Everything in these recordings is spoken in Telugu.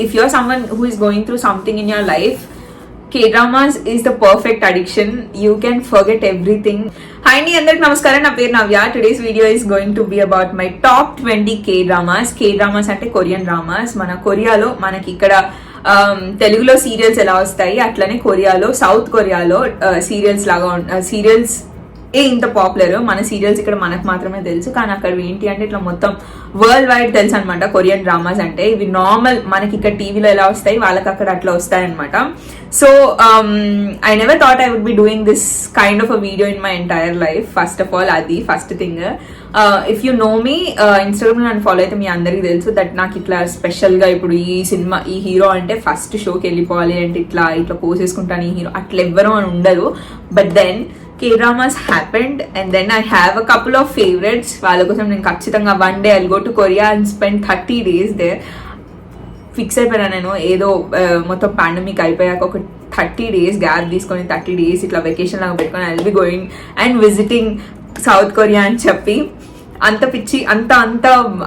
if you're someone who is going through something in your life, K-dramas is the perfect addiction. You can forget everything. Hi andariki namaskaram, na peru Navya. Today's video is going to be about my top 20 K-dramas. K-dramas ante Korean dramas. Mana Korea lo manaki ikkada telugulo serials ela vastayi atlane Korealo, South Korealo serials laga serials ఇంత పాపులర్. మన సీరియల్స్ ఇక్కడ మనకు మాత్రమే తెలుసు, కానీ అక్కడ ఏంటి అంటే ఇట్లా మొత్తం వరల్డ్ వైడ్ తెలుసు అనమాట కొరియన్ డ్రామాస్ అంటే. ఇవి నార్మల్ మనకి ఇక్కడ టీవీలో ఎలా వస్తాయి వాళ్ళకి అక్కడ అట్లా వస్తాయి అనమాట. So I never thought I would be doing this kind of a video in my entire life. First of all అది first thing. If you know me Instagram నన్ను ఫాలో అయితే మీ అందరికీ తెలుసు దట్ నాకు ఇట్లా స్పెషల్గా ఇప్పుడు ఈ సినిమా ఈ హీరో అంటే ఫస్ట్ షోకి వెళ్ళిపోవాలి అంటే ఇట్లా ఇట్లా పోసేసుకుంటాను ఈ హీరో అట్లా ఎవ్వరూ అని ఉండదు. But then K-dramas happened and then I have a couple of favorites. వాళ్ళ కోసం నేను ఖచ్చితంగా one day I'll go to Korea and spend 30 days there. Fix అయిపోయినా నేను. ఏదో మొత్తం పాండమిక్ అయిపోయాక ఒక 30 days గ్యాప్ తీసుకొని 30 days ఇట్లా వెకేషన్ లాగా పెట్టుకొని I'll be going and visiting South Korea అని చెప్పి అంత పిచ్చి అంత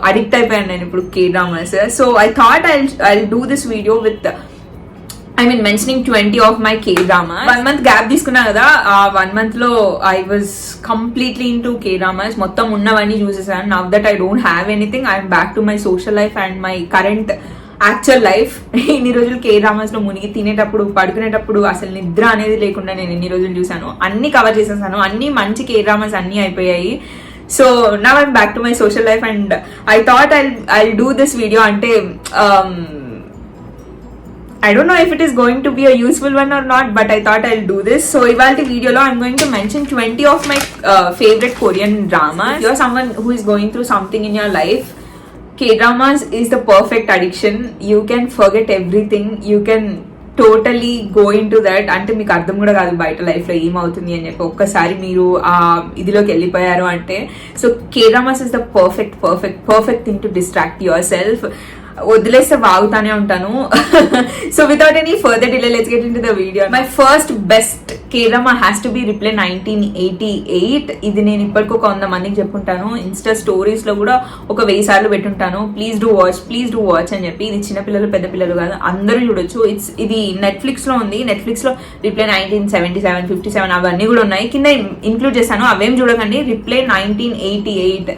అడిక్ట్ అయిపోయాను నేను ఇప్పుడు K-dramas. So I thought I'll do this video with mentioning 20 of my K-dramas. 1 month gap తీసుకున్నా కదా, ఆ 1 month లో I was completely into K-dramas. మొత్తం ఉన్నవన్నీ చూసేసాను. Now that I don't have anything, I'm back to my social life and my current actual life. ఇన్ని రోజులు K-dramas లో మునిగి తినేటప్పుడు పడుకునేటప్పుడు అసలు నిద్ర అనేది లేకుండా నేను ఇన్ని రోజులు చూసాను. అన్ని కవర్ చేసేసాను. అన్ని మంచి K-dramas అన్ని అయిపోయాయి. So now I'm back to my social life and I thought I'll do this video అంటే I don't know if it is going to be a useful one or not, but I thought I'll do this. So ivalti video lo I'm going to mention 20 of my favorite Korean dramas. If you're someone who is going through something in your life, K-dramas is the perfect addiction. You can forget everything. You can totally go into that. అంటే మీకు అర్థం కూడా కాదు బయట లైఫ్లో ఏమవుతుంది అని చెప్పి ఒక్కసారి మీరు ఆ ఇదిలోకి వెళ్ళిపోయారు అంటే. So K-dramas is the perfect thing to distract yourself. వదిలేస్తే వాగుతానే ఉంటాను. So without any further delay let's get into the video. My first best K-drama has to be reply 1988. ఇది నేను ఇప్పటికి ఒక 100 మందికి చెప్పుంటాను. ఇన్స్టా స్టోరీస్ లో కూడా ఒక 1000 సార్లు పెట్టుంటాను. ప్లీజ్ డూ వాచ్ అని చెప్పి. ఇది చిన్నపిల్లలు పెద్ద పిల్లలు కాదు, అందరూ చూడొచ్చు. ఇది నెట్ఫ్లిక్స్ లో ఉంది. నెట్ఫ్లిక్స్ లో రిప్లై 1977, 57 అవన్నీ కూడా ఉన్నాయి. కింద ఇంక్లూడ్ చేశాను, అవేం చూడకండి. Reply 1988.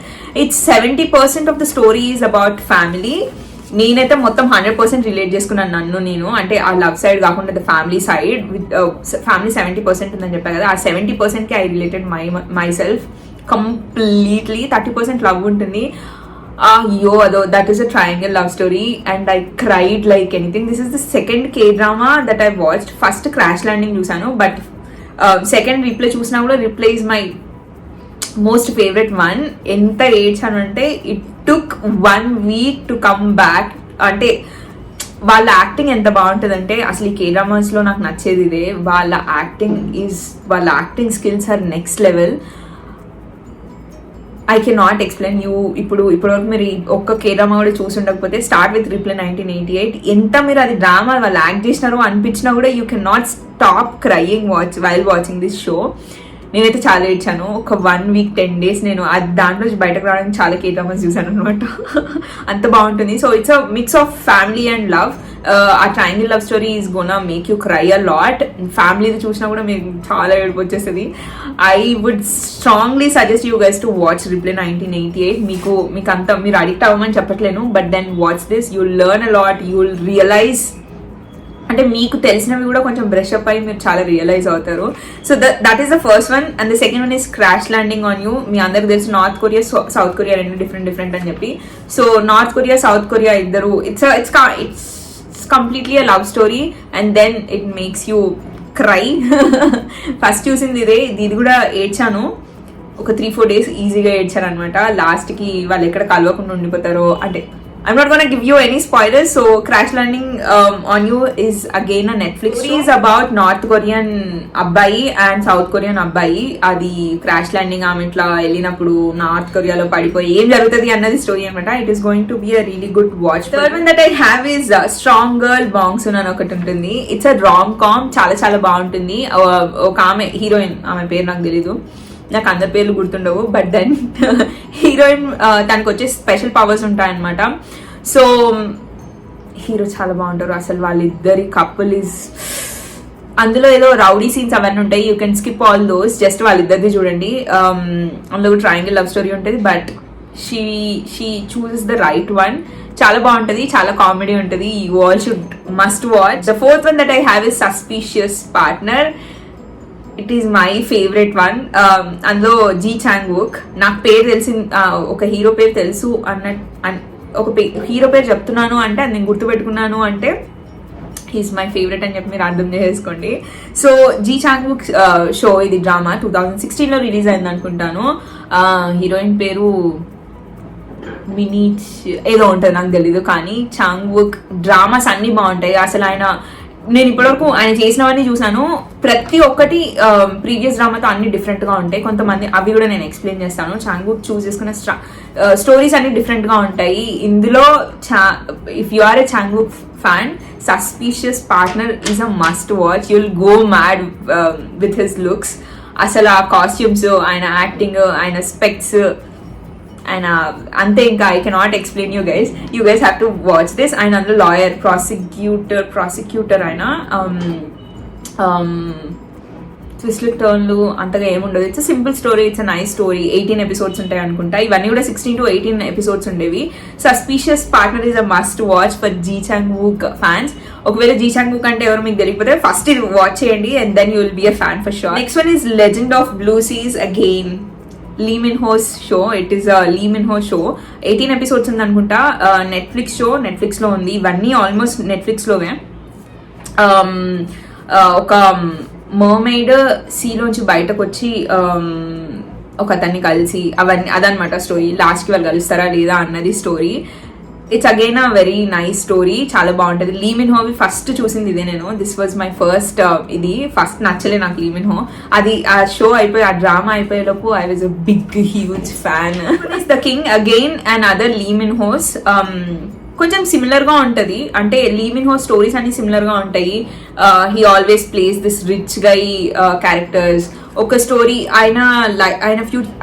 It's 70% of the story is about family. నేనైతే మొత్తం 100% రిలేట్ చేసుకున్నాను నేను. అంటే ఆ లవ్ సైడ్ కాకుండా the family side. With family 70% ఉందని చెప్పా కదా, ఆ 70%కి I related myself completely. 30% love ఉంటుంది. అయ్యో అదో that is a triangle love story and I cried like anything. This is the second K-drama that I watched. First crash landing చూసాను, బట్ సెకండ్ రిప్లై చూసినా కూడా reply is my most favourite one. ఎంత ఏడ్చాను అంటే it took 1 week to come back. అంటే వాళ్ళ యాక్టింగ్ ఎంత బాగుంటుందంటే అసలు ఈ K-dramas లో నాకు నచ్చేది ఇదే. వాళ్ళ acting skills are next level. I can not explain you. ఇప్పటివరకు మీరు ఒక్క K-drama కూడా చూసి ఉండకపోతే స్టార్ట్ విత్ రిప్లై 1988. ఎంత మీరు అది డ్రామా వాళ్ళు యాక్ట్ చేసినారో అనిపించినా కూడా you can not stop crying while watching this show. నేనైతే చాలా ఏడ్చాను. ఒక 1 week 10 days నేను దాంట్లో బయటకు రావడానికి చాలా K-dramas చూసాను అనమాట. అంత బాగుంటుంది. So it's a mix of family and love. ఆ triangle love story is gonna make you cry a lot. ఫ్యామిలీది చూసినా కూడా మీకు చాలా ఏడుపు వచ్చేస్తుంది. I would strongly suggest you guys to watch reply 1988. మీకు అంత మీరు అడిక్ట్ అవ్వమని చెప్పట్లేను, but then watch this. You will learn a lot. You will realize, అంటే మీకు తెలిసినవి కూడా కొంచెం బ్రష్ అప్ అయ్యి మీరు చాలా రియలైజ్ అవుతారు. So that is the first one. And the second one is crash landing on you. మీ అందరికి తెలుసు నార్త్ కొరియా సౌత్ కొరియా రెండు డిఫరెంట్ అని చెప్పి. So North Korea South Korea ఇద్దరు it's completely a love story and then it makes you cry. First చూసింది ఇదే. ఇది కూడా ఏడ్చాను. ఒక 3-4 days ఈజీగా ఏడ్చాను అనమాట. లాస్ట్కి వాళ్ళు ఎక్కడ కలవకుండా ఉండిపోతారో. అంటే I'm not gonna give you any spoilers. So Crash Landing on You is again a Netflix story. It is about North Korean abbayi and South Korean abbayi. Adi crash landing ఆమె ఇట్లా వెళ్ళినప్పుడు నార్త్ కొరియాలో పడిపోయి ఏం జరుగుతుంది అన్నది స్టోరీ అనమాట. It is going to be a really good watch. Third one that I have is strong girl Bong Soon అని ఒకటి ఉంటుంది. It's a rom com. చాలా బాగుంటుంది. ఒక ఆమె హీరోయిన్, ఆమె పేరు నాకు తెలీదు, నాకు అందరి పేర్లు గుర్తుండవు. బట్ దెన్ హీరోయిన్ తనకు వచ్చే స్పెషల్ పవర్స్ ఉంటాయన్నమాట. సో హీరో చాలా బాగుంటారు అసలు. వాళ్ళిద్దరి కపుల్ ఇస్, అందులో ఏదో రౌడీ సీన్స్ అవన్నీ ఉంటాయి, you can skip all those, just వాళ్ళిద్దరిది చూడండి. అందులో ట్రయాంగిల్ లవ్ స్టోరీ ఉంటుంది, but she chooses the right one. చాలా బాగుంటది, చాలా కామెడీ ఉంటుంది. You all should must watch. The fourth one that I have is suspicious partner. It is my favourite one. అందులో జీ చాంగ్ వుక్. నాకు పేరు తెలిసి ఒక హీరో పేరు తెలుసు ఒక హీరో పేరు చెప్తున్నాను అంటే అది నేను గుర్తుపెట్టుకున్నాను అంటే హీస్ మై ఫేవరెట్ అని చెప్పి మీరు అర్థం చేసుకోండి. So G Chang VOOC show, ఇది డ్రామా 2016లో రిలీజ్ అయింది అనుకుంటాను. హీరోయిన్ పేరు మినీచ్ ఏదో ఉంటుంది, నాకు తెలీదు. కానీ చాంగ్ వుక్ డ్రామాస్ అన్ని బాగుంటాయి అసలు. నేను ఇప్పటివరకు ఆయన చేసినవన్నీ చూసాను, ప్రతి ఒక్కటి ప్రీవియస్ డ్రామాతో అన్ని డిఫరెంట్ గా ఉంటాయి. కొంతమంది అవి కూడా నేను ఎక్స్ప్లెయిన్ చేస్తాను. చాంగ్ వుక్ చూస్ చేసుకున్న స్టోరీస్ అన్ని డిఫరెంట్ గా ఉంటాయి. ఇందులో if you are a Chang Wook fan, suspicious partner is a must watch. You will go mad with his looks. అసలు ఆ కాస్ట్యూమ్స్, ఆయన యాక్టింగ్, ఆయన స్పెక్స్, ఆయన అంతే. ఇంకా I cannot explain you guys have to watch this. ఆయన అందులో లాయర్, ప్రాసిక్యూటర్ ఆయన. ట్విస్ట్లు టర్న్లు అంతగా ఏముండదు. It's simple story, it's nice story. 18 episodes ఉంటాయి అనుకుంటా. ఇవన్నీ కూడా 16 to 18 ఎపిసోడ్స్ ఉండేవి. Suspicious partner is a must watch for Ji Chang Wook fans. ఒకవేళ జీ చాంగ్ వుక్ అంటే ఎవరు మీకు తెలియకపోతే ఫస్ట్ ఇది వాచ్ చేయండి, and then you will be a fan for sure. Next one is legend of blue seas again. Lee Min Ho's show. It is Lee Min Ho show. 18 episodes ఉంది అనుకుంటా. నెట్ఫ్లిక్స్ లో ఉంది. ఇవన్నీ ఆల్మోస్ట్ నెట్ఫ్లిక్స్ లోవే. ఒక మర్మెయిడ్ సీలోంచి బయటకు వచ్చి ఒక అతన్ని కలిసి అదనమాట స్టోరీ. లాస్ట్ కి వాళ్ళు కలుస్తారా లేదా అన్నది story. It's again a very nice story, చాలా బాగుంటది. లీ మిన్ హో ఫస్ట్ చూసింది ఇదే నేను. This was my first. ఇది ఫస్ట్ నచ్చలే నాకు లీ మిన్ హో. అది ఆ షో అయిపోయి, ఆ డ్రామా అయిపోయేలోపు I was a big huge fan. The king again and other Lee Min Ho's. కొంచెం సిమిలర్ గా ఉంటది, అంటే లీ మిన్ హో స్టోరీస్ అన్ని సిమిలర్ గా ఉంటాయి. He always place this rich guy characters. ఒక స్టోరీ ఆయన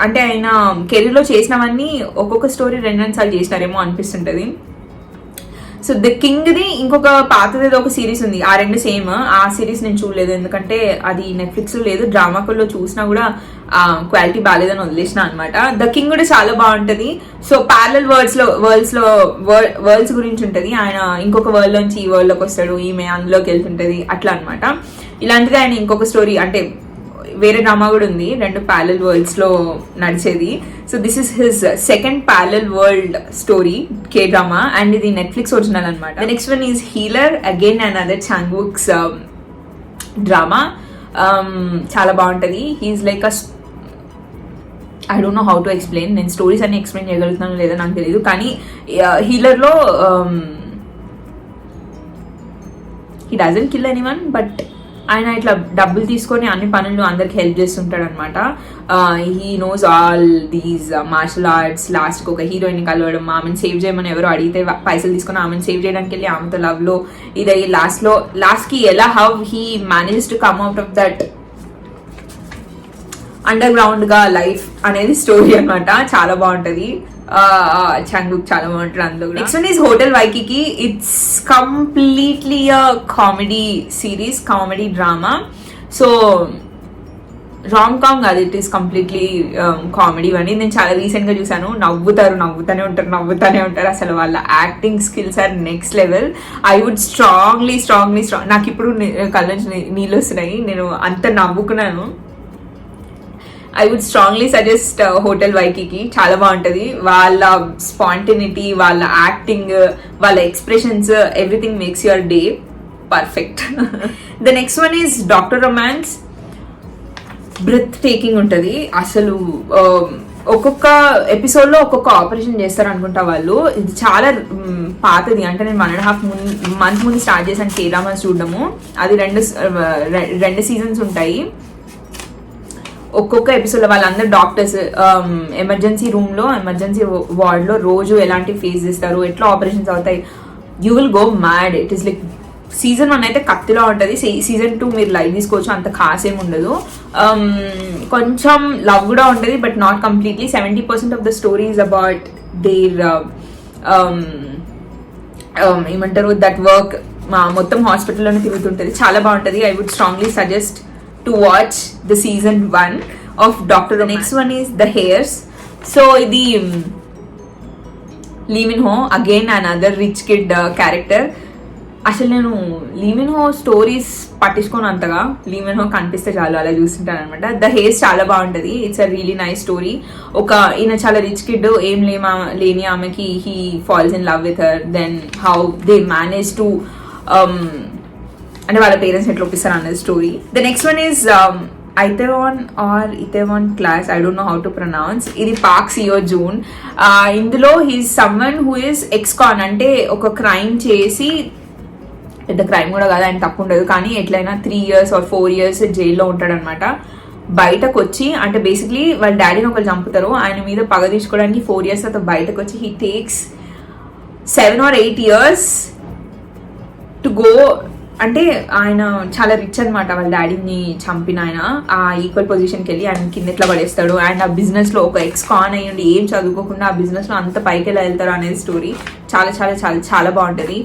అంటే ఆయన కెరీర్ లో చేసినవన్నీ ఒక్కొక్క స్టోరీ 2 సార్లు చేసినారేమో అనిపిస్తుంటది. సో ద కింగ్ ది ఇంకొక పాతది ఒక సిరీస్ ఉంది, ఆ రెండు సేమ్. ఆ సిరీస్ నేను చూడలేదు, ఎందుకంటే అది నెట్ఫ్లిక్స్ లో లేదు. డ్రామాకుల్లో చూసినా కూడా క్వాలిటీ బాగాలేదని వదిలేసిన అనమాట. ద కింగ్ కూడా చాలా బాగుంటది. సో ప్యారలల్ వరల్డ్స్ గురించి ఉంటది. ఆయన ఇంకొక వరల్డ్ నుంచి ఈ వరల్డ్ లోకి వస్తాడు, ఈమె అందులోకి వెళ్తుంటది, అట్లా అనమాట. ఇలాంటిది ఆయన ఇంకొక స్టోరీ, అంటే వేరే డ్రామా కూడా ఉంది, 2 ప్యారలల్ వరల్డ్స్ లో నడిచేది. So this is his second parallel world story, K drama, and ఇది నెట్ఫ్లిక్స్ ఒరిజినల్ అనమాట. Next one is healer, again and other Chang Wook's drama. చాలా బాగుంటది. He is like I don't know how to explain. నేను స్టోరీస్ అన్ని ఎక్స్ప్లెయిన్ చేయగలుగుతాను లేదా నాకు తెలియదు, కానీ హీలర్ లో he doesn't kill anyone, but ఆయన ఇట్లా డబ్బులు తీసుకొని అన్ని పనులు అందరికి హెల్ప్ చేస్తుంటాడు అనమాట. He knows all these martial arts. లాస్ట్కి ఒక హీరోయిన్ కలవడం, ఆమెను సేవ్ చేయమని ఎవరో అడిగితే పైసలు తీసుకొని ఆమెను సేవ్ చేయడానికి వెళ్ళి ఆమెతో లవ్ లో ఇదయ్యి లాస్ట్ కి ఎలా how he manage to come out of that underground గా లైఫ్ అనేది స్టోరీ అనమాట. చాలా బాగుంటది. చాంగ్ వుక్ చాలా బాగుంటుంది అందులో. Next one is hotel Waikiki. It's completely a comedy series, comedy drama. So rom com కాదు, ఇట్ ఈస్ కంప్లీట్లీ కామెడీ అని. నేను చాలా రీసెంట్ గా చూసాను. నవ్వుతూనే ఉంటారు. అసలు వాళ్ళ acting skills are next level. I would strongly నాకు ఇప్పుడు కళ్ళ నుంచి నీళ్ళు వస్తున్నాయి, నేను అంత నవ్వుకున్నాను. I would strongly suggest hotel Waikiki. చాలా బాగుంటది. వాళ్ళ స్పాంటినిటీ, వాళ్ళ యాక్టింగ్, వాళ్ళ expressions, everything makes your day perfect. The next one is doctor romance. Breathtaking ఉంటది అసలు. ఒక్కొక్క ఎపిసోడ్ లో ఒక్కొక్క ఆపరేషన్ చేస్తారు అనుకుంటా వాళ్ళు. ఇది చాలా పాతది, అంటే నేను 1.5 months ముందు స్టార్ట్ చేశాను కే డ్రామాస్ చూడడము. అది 2 seasons ఉంటాయి. ఒక్కొక్క ఎపిసోడ్ లో వాళ్ళందరూ డాక్టర్స్ ఎమర్జెన్సీ రూమ్ లో, ఎమర్జెన్సీ వార్డ్ లో రోజు ఎలాంటి ఫేస్ చేస్తారు, ఎట్లా ఆపరేషన్స్ అవుతాయి. You will go mad. It is like season 1 అయితే కత్తిలో ఉంటుంది. season 2 మీరు లైట్ తీసుకోవచ్చు, అంత ఖాసేం ఉండదు. కొంచెం లవ్ కూడా ఉంటుంది, but not completely. 70% of the story is about their ఏమంటారు దట్ వర్క్ మొత్తం హాస్పిటల్లోనే తిరుగుతుంటుంది, చాలా బాగుంటుంది. I would strongly suggest to watch the season 1 of doctor. Next one is the heirs. So ఇది Lee Min Ho, again another rich kid character. అసలు నేను లీ మిన్ హో స్టోరీస్ పట్టించుకోను అంతగా, లీ మిన్ హో కనిపిస్తే చాలు అలా చూస్తుంటాను అనమాట. ద హెయిర్స్ చాలా బాగుంటుంది, it's a really nice story. ఈయన చాలా రిచ్ కిడ్, ఏం లేని ఆమెకి he falls in love with her, then how they manage to అంటే వాళ్ళ పేరెంట్స్ ఎట్లా ఒప్పిస్తారు అన్నది story. The next one is Itaewon class, I don't know how to pronounce. ఇది పాక్ సియో జూన్. ఇందులో he's someone who is ex con, అంటే ఒక క్రైమ్ చేసి, పెద్ద క్రైమ్ కూడా కాదు, ఆయన తప్పు ఉండదు, కానీ ఎట్లయినా 3 years or 4 years జైల్లో ఉంటాడనమాట. బయటకు వచ్చి, అంటే బేసిక్లీ వాళ్ళ డాడీని ఒకరు చంపుతారు, ఆయన మీద పగ తీసుకోవడానికి 4 years తర్వాత బయటకు వచ్చి he takes 7 or 8 years to go. అంటే ఆయన చాలా రిచ్ అనమాట, వాళ్ళ డాడీని చంపిన ఆయన ఆ ఈక్వల్ పొజిషన్కి వెళ్ళి ఆయన కింద ఎట్లా పడేస్తాడు, అండ్ ఆ బిజినెస్లో ఒక ఎక్స్-కాన్ అయ్యండి, ఏం చదువుకోకుండా ఆ బిజినెస్లో అంత పైకి ఎలా వెళ్తారు అనేది స్టోరీ. చాలా చాలా చాలా చాలా బాగుంటుంది.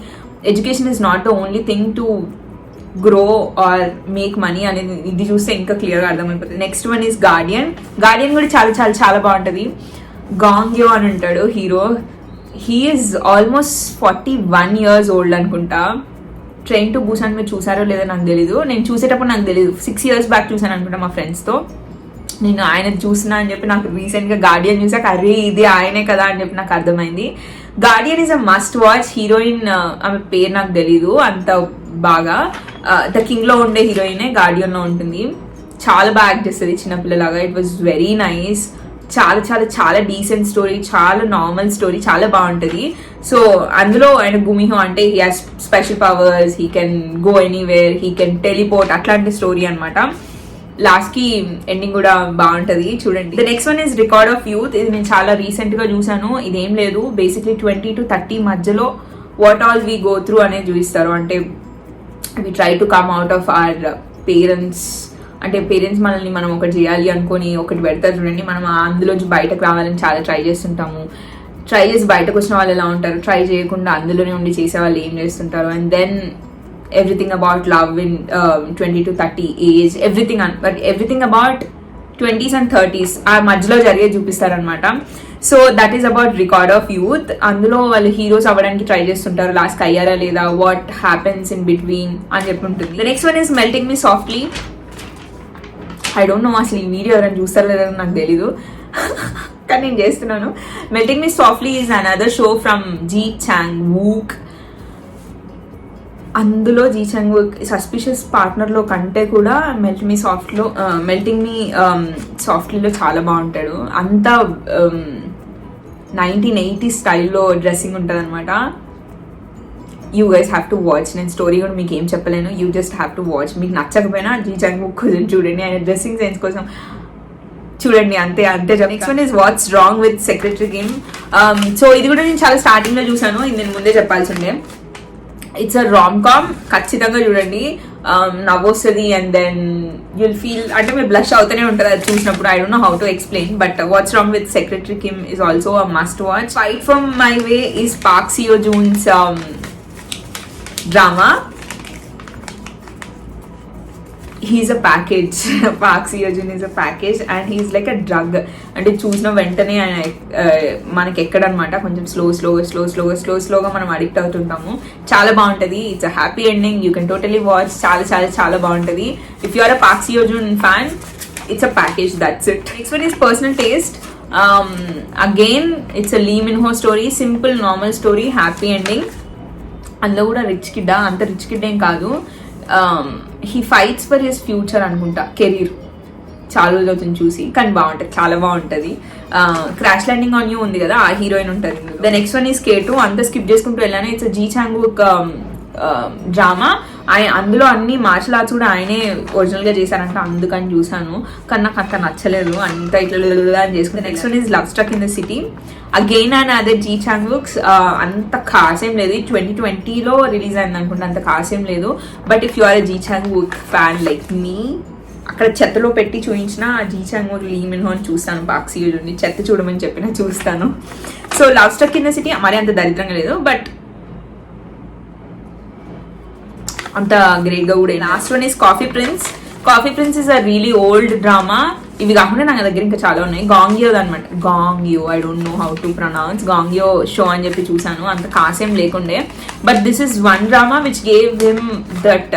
Education is not the only thing to grow are make money అనేది ఇది చూస్తే ఇంకా క్లియర్గా అర్థమైపోతుంది. Next one is Guardian. Guardian కూడా చాలా చాలా చాలా బాగుంటుంది. గాంగ్యో అని ఉంటాడు hero. He is almost 41 years old అనుకుంటా. ట్రైన్ టు బూసాన్ మీరు చూసారో లేదో నాకు తెలీదు, నేను చూసేటప్పుడు నాకు తెలీదు, 6 years బ్యాక్ చూసాను అనుకుంటా మా ఫ్రెండ్స్తో. నేను ఆయన చూసినా అని చెప్పి నాకు రీసెంట్గా గార్డియన్ చూసాక అరే ఇది ఆయనే కదా అని చెప్పి నాకు అర్థమైంది. Guardian is a must watch. Heroine ఆమె పేరు నాకు తెలీదు అంత బాగా, ద కింగ్లో ఉండే హీరోయినే గార్డియన్లో ఉంటుంది. చాలా బాగా యాక్ట్ చేస్తుంది చిన్నపిల్లలాగా. It was very nice. చాలా చాలా చాలా డీసెంట్ స్టోరీ, చాలా నార్మల్ స్టోరీ, చాలా బాగుంటుంది. సో అందులో ఆయన గుమిహో అంటే he has special powers, he can go anywhere, he can teleport, అట్లాంటి స్టోరీ అనమాట. లాస్ట్ కి ఎండింగ్ కూడా బాగుంటది, చూడండి. The next one is record of youth. ఇది నేను చాలా రీసెంట్ గా చూసాను. ఇదేం లేదు, బేసిక్లీ 20 to 30 మధ్యలో what all we go through అనేది చూపిస్తారు. అంటే we try to come out of our parents, అంటే పేరెంట్స్ మనల్ని మనం ఒకటి చేయాలి అనుకొని ఒకటి పెడతారు చూడండి, మనం అందులోంచి బయటకు రావాలని చాలా ట్రై చేస్తుంటాము. ట్రై చేసి బయటకు వచ్చిన వాళ్ళు ఎలా ఉంటారు, ట్రై చేయకుండా అందులోనే ఉండి చేసే వాళ్ళు ఏం చేస్తుంటారు, and then everything about love in 20 to 30 age, everything about 20s and 30s ఆ మధ్యలో జరిగే చూపిస్తారనమాట. So that is about record of youth. అందులో వాళ్ళు హీరోస్ అవ్వడానికి ట్రై చేస్తుంటారు, లాస్ట్ అయ్యారా లేదా, వాట్ హ్యాపెన్స్ ఇన్ బిట్వీన్ అని చెప్పి ఉంటుంది. The next one is melting me softly. I don't no అసలు ఈ వీడియో ఎవరైనా చూస్తారో లేదో నాకు తెలీదు, కానీ నేను చేస్తున్నాను. Melting me softly is another show from Ji Chang Wook. అందులో జీ చాంగ్ వూక్ సస్పిషియస్ పార్ట్నర్లో కంటే కూడా మెల్టింగ్ మీ సాఫ్ట్లీలో చాలా బాగుంటాడు. అంతా 1980s స్టైల్లో డ్రెస్సింగ్ ఉంటుంది అనమాట. You guys have to watch. నేను స్టోరీ కూడా మీకు ఏం చెప్పలేను, you just have to watch. మీకు నచ్చకపోయినా జీ చాంగ్ వూక్ కోసం చూడండి, ఆయన డ్రెస్సింగ్ సెన్స్ కోసం చూడండి, అంతే. Next one is watts wrong with secretary Kim. So ఇది కూడా నేను చాలా స్టార్టింగ్ లో చూసాను, ఇది నేను ముందే చెప్పాల్సి ఉండే. ఇట్స్ అ రామ్ కామ్, ఖచ్చితంగా చూడండి, నవ్వొస్తుంది. అండ్ దెన్ యుల్ ఫీల్, అంటే మీరు బ్లష్ అవుతూనే ఉంటుంది అది చూసినప్పుడు. I don't know how to explain, but what's wrong with secretary Kim is also a must watch. Fight from my way is Park Seo Joon's drama. he's a package. Park Seo-joon is a package and he's like a drug. అంటే చూసిన వెంటనే ఆయన మనకి ఎక్కడనమాట, కొంచెం స్లోగా మనం అడిక్ట్ అవుతుంటాము. చాలా బాగుంటుంది. It's a happy ending, you can totally watch. చాలా చాలా చాలా బాగుంటుంది. If you are a Park Seo Joon fan, it's a package, that's it. Next one is personal taste. Again it's a Lee Min Ho story, simple normal story, happy ending. అందులో కూడా రిచ్ కిడ్, అంత రిచ్ కిడ్ ఏం కాదు. He fights for his future అనుకుంటా, కెరీర్. చాలా రోజులు అవుతుంది చూసి, కానీ బాగుంటుంది, చాలా బాగుంటుంది. క్రాష్ ల్యాండింగ్ ఆన్ యూ ఉంది కదా, ఆ హీరోయిన్ ఉంటుంది. The next one is K2. అంతా స్కిప్ చేసుకుంటూ వెళ్ళాను. It's Ji Chang Wook drama. అందులో అన్ని మార్షల్ ఆర్ట్స్ కూడా ఆయనే ఒరిజినల్ గా చేశారంట, అందుకని చూసాను, కానీ నాకు అంత నచ్చలేదు, అంత ఇట్లా అని చేసుకుంటే. Next one is love struck in the city. Again and అదే జీ చాంగ్ వూక్స్. అంత కాసేం లేదు, 2020లో రిలీజ్ అయింది అనుకుంటా, అంత కాసేం లేదు. But if you are a Ji Chang Wook fan like me, అక్కడ చెత్తలో పెట్టి చూపించిన జీ చాంగ్ వూక్, లీ మిన్ హో అని చూస్తాను. పాక్ సియో-జూన్ చెత్త చూడమని చెప్పినా చూస్తాను. So love struck in the city మరి అంత దరిద్రంగా లేదు, బట్ అంత గ్రేట్ గా కూడా. Last one is coffee prince is a really old drama. ఇవి కాకుండా నా దగ్గర ఇంకా చాలా ఉన్నాయి. గాంగ్యో అనమాట, గాంగ్యో, I don't know how to pronounce. గాంగ్యో షో అని చెప్పి చూసాను, అంత కాసేం లేకుండే. But this is one drama which gave him that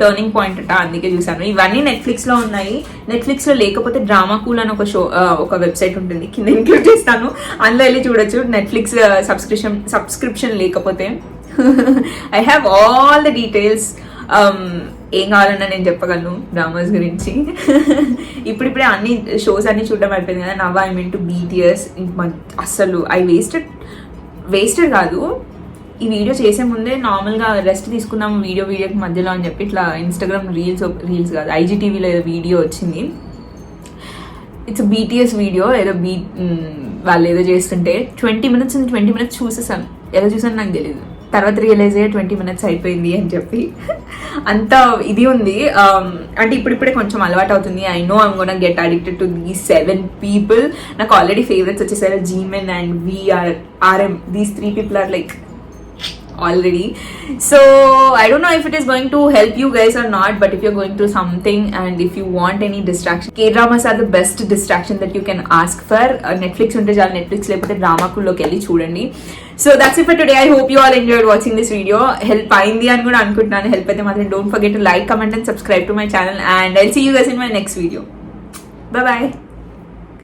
turning point అట, అందుకే చూసాను. ఇవన్నీ నెట్ఫ్లిక్స్ లో ఉన్నాయి. నెట్ఫ్లిక్స్ లో లేకపోతే డ్రామా కూల్ అని ఒక షో, ఒక వెబ్సైట్ ఉంటుంది, కింద ఇంక్లూడ్ చేస్తాను, అందులో వెళ్ళి చూడొచ్చు. నెట్ఫ్లిక్స్ సబ్స్క్రిప్షన్ లేకపోతే. I have all the details. ఏం కావాలన్నా నేను చెప్పగలను డ్రామాస్ గురించి. ఇప్పుడిప్పుడే అన్ని షోస్ అన్ని చూడడం అయిపోయింది కదా. Now I mean to BTS. అస్సలు ఐ వేస్టెడ్ కాదు, ఈ వీడియో చేసే ముందే నార్మల్గా రెస్ట్ తీసుకుందాం వీడియోకి మధ్యలో అని చెప్పి ఇట్లా ఇన్స్టాగ్రామ్ రీల్స్ కాదు, IGTVలో ఏదో వీడియో వచ్చింది. ఇట్స్ BTS వీడియో, ఏదో వాళ్ళు ఏదో చేస్తుంటే 20 minutes చూసేసాను. ఎలా చూసాను నాకు తెలియదు, తర్వాత రియలైజ్ అయ్యే 20 minutes అయిపోయింది అని చెప్పి. అంత ఇది ఉంది. అంటే ఇప్పుడిప్పుడే కొంచెం అలవాటు అవుతుంది. I know I'm gonna get addicted to these 7 people. నాకు ఆల్రెడీ ఫేవరెట్స్ వచ్చేసారు, Jimin and RM. These 3 people are like already. So I don't know if it is going to help you guys or not, but if you're going through something and if you want any distraction, K-dramas are the best distraction that you can ask for. Netflix unte jala, Netflix lepothe drama kulloki elli chudandi. So that's it for today. I hope you all enjoyed watching this video. Help ayindi ani kuda anukuntunanu. Help aithe matram don't forget to like, comment and subscribe to my channel, and I'll see you guys in my next video. Bye bye.